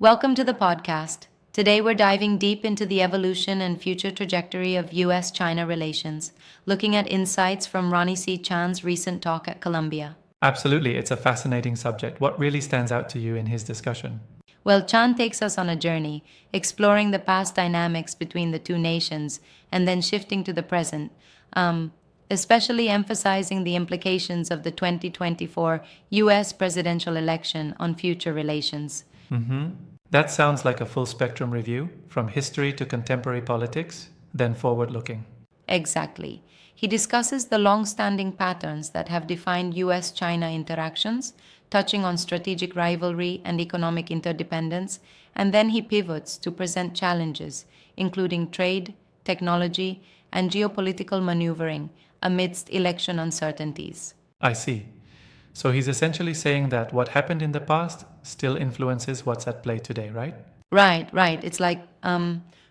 Welcome to the podcast. Today we're diving deep into the evolution and future trajectory of US China relations, looking at insights from Ronnie Chan's recent talk at Columbia. Absolutely, it's a fascinating subject. What really stands out to you in his discussion? Well, Chan takes us on a journey, exploring the past dynamics between the two nations and then shifting to the present, especially emphasizing the implications of the 2024 US presidential election on future relations. That sounds like a full spectrum review, from history to contemporary politics, then forward looking. Exactly. He discusses the long standing patterns that have defined US China interactions, touching on strategic rivalry and economic interdependence, and then he pivots to present challenges, including trade, technology, and geopolitical maneuvering amidst election uncertainties. I see. So he's essentially saying that what happened in the past still influences what's at play today, right? Right. It's like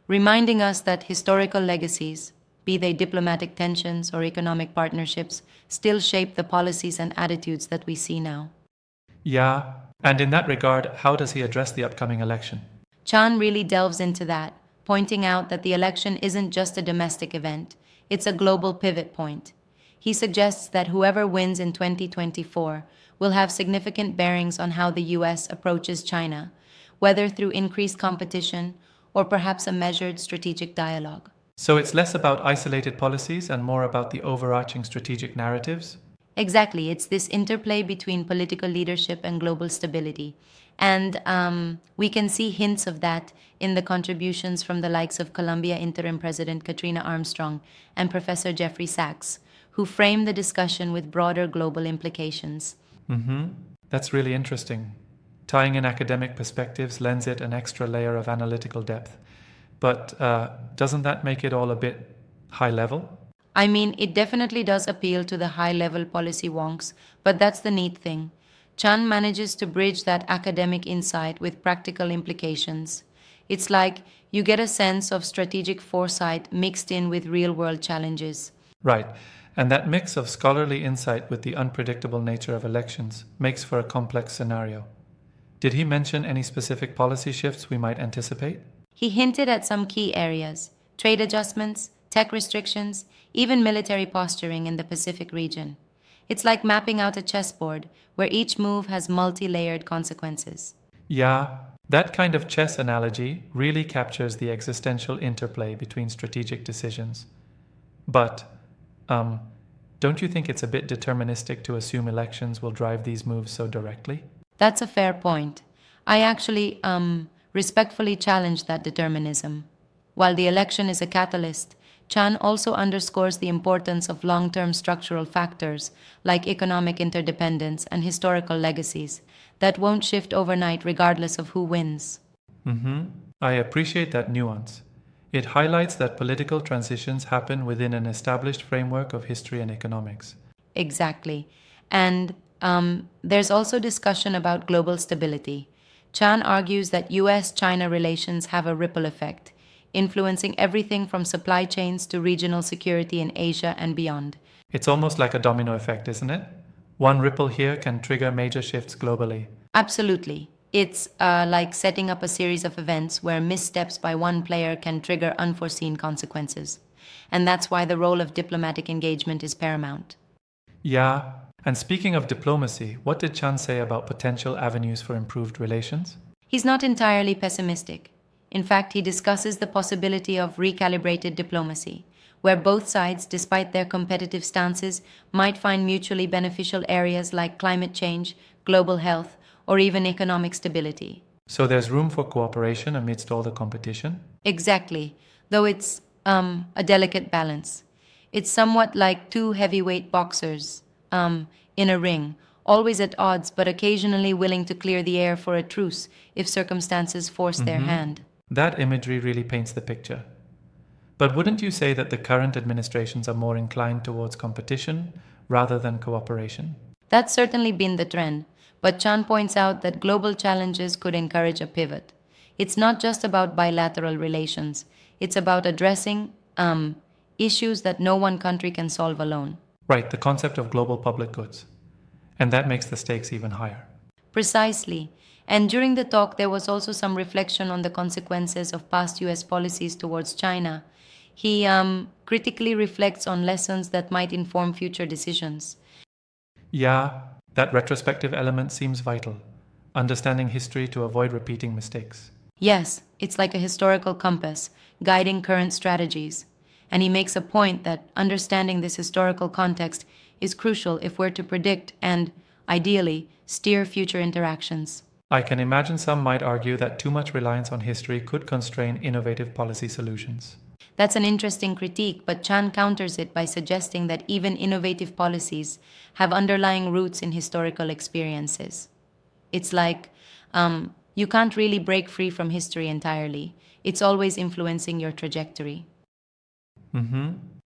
reminding us that historical legacies, be they diplomatic tensions or economic partnerships, still shape the policies and attitudes that we see now. Yeah. And in that regard, how does he address the upcoming election? Chan really delves into that, pointing out that the election isn't just a domestic event, it's a global pivot point. He suggests that whoever wins in 2024 will have significant bearings on how the US approaches China, whether through increased competition or perhaps a measured strategic dialogue. So it's less about isolated policies and more about the overarching strategic narratives? Exactly, it's this interplay between political leadership and global stability. And we can see hints of that in the contributions from the likes of Columbia Interim President Katrina Armstrong and Professor Jeffrey Sachs, who frame the discussion with broader global implications. That's really interesting. Tying in academic perspectives lends it an extra layer of analytical depth. But doesn't that make it all a bit high level? I mean, it definitely does appeal to the high level policy wonks, but that's the neat thing. Chan manages to bridge that academic insight with practical implications. It's like you get a sense of strategic foresight mixed in with real world challenges. Right. And that mix of scholarly insight with the unpredictable nature of elections makes for a complex scenario. Did he mention any specific policy shifts we might anticipate? He hinted at some key areas: trade adjustments, tech restrictions, even military posturing in the Pacific region. It's like mapping out a chessboard where each move has multi layered consequences. Yeah, that kind of chess analogy really captures the existential interplay between strategic decisions. But, don't you think it's a bit deterministic to assume elections will drive these moves so directly? That's a fair point. I actually respectfully challenge that determinism. While the election is a catalyst, Chan also underscores the importance of long term structural factors like economic interdependence and historical legacies that won't shift overnight regardless of who wins. I appreciate that nuance. It highlights that political transitions happen within an established framework of history and economics. Exactly. And there's also discussion about global stability. Chan argues that US China relations have a ripple effect, influencing everything from supply chains to regional security in Asia and beyond. It's almost like a domino effect, isn't it? One ripple here can trigger major shifts globally. Absolutely. It's like setting up a series of events where missteps by one player can trigger unforeseen consequences. And that's why the role of diplomatic engagement is paramount. Yeah, and speaking of diplomacy, what did Chan say about potential avenues for improved relations? He's not entirely pessimistic. In fact, he discusses the possibility of recalibrated diplomacy, where both sides, despite their competitive stances, might find mutually beneficial areas like climate change, global health, or even economic stability. So there's room for cooperation amidst all the competition? Exactly, though it's a delicate balance. It's somewhat like two heavyweight boxers in a ring, always at odds but occasionally willing to clear the air for a truce if circumstances force their hand. That imagery really paints the picture. But wouldn't you say that the current administrations are more inclined towards competition rather than cooperation? That's certainly been the trend, but Chan points out that global challenges could encourage a pivot. It's not just about bilateral relations, it's about addressing issues that no one country can solve alone. Right, the concept of global public goods. And that makes the stakes even higher. Precisely. And during the talk, there was also some reflection on the consequences of past US policies towards China. He critically reflects on lessons that might inform future decisions. Yeah, that retrospective element seems vital. Understanding history to avoid repeating mistakes. Yes, it's like a historical compass, guiding current strategies. And he makes a point that understanding this historical context is crucial if we're to predict and, ideally, steer future interactions. I can imagine some might argue that too much reliance on history could constrain innovative policy solutions. That's an interesting critique, but Chan counters it by suggesting that even innovative policies have underlying roots in historical experiences. It's like you can't really break free from history entirely, it's always influencing your trajectory.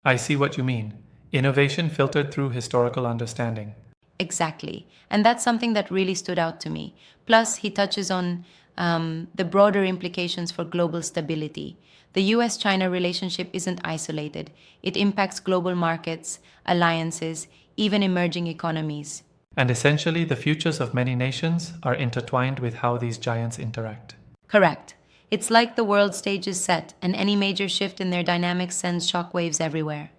I see what you mean. Innovation filtered through historical understanding. Exactly. And that's something that really stood out to me. Plus, he touches on the broader implications for global stability. The US China relationship isn't isolated, it impacts global markets, alliances, even emerging economies. And essentially, the futures of many nations are intertwined with how these giants interact. Correct. It's like the world stage is set, and any major shift in their dynamics sends shockwaves everywhere.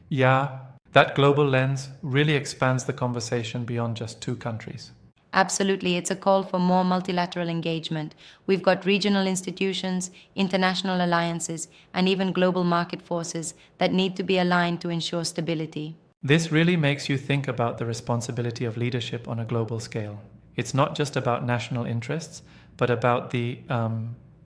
Yeah, that global lens really expands the conversation beyond just two countries. Absolutely, it's a call for more multilateral engagement. We've got regional institutions, international alliances, and even global market forces that need to be aligned to ensure stability. This really makes you think about the responsibility of leadership on a global scale. It's not just about national interests, but about the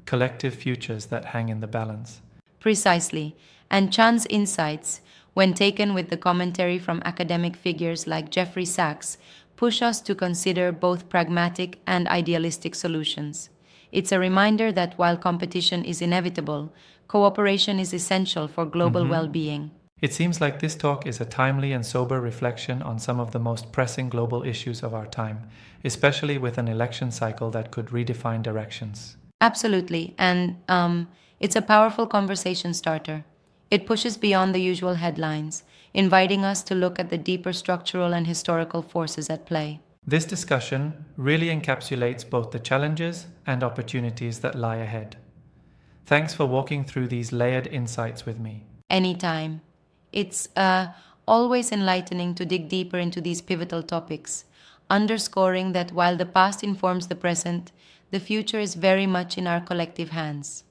collective futures that hang in the balance. Precisely. And Chan's insights, when taken with the commentary from academic figures like Jeffrey Sachs, push us to consider both pragmatic and idealistic solutions. It's a reminder that while competition is inevitable, cooperation is essential for global well being. It seems like this talk is a timely and sober reflection on some of the most pressing global issues of our time, especially with an election cycle that could redefine directions. Absolutely. And it's a powerful conversation starter. It pushes beyond the usual headlines, inviting us to look at the deeper structural and historical forces at play. This discussion really encapsulates both the challenges and opportunities that lie ahead. Thanks for walking through these layered insights with me. Anytime. It's always enlightening to dig deeper into these pivotal topics, underscoring that while the past informs the present, the future is very much in our collective hands.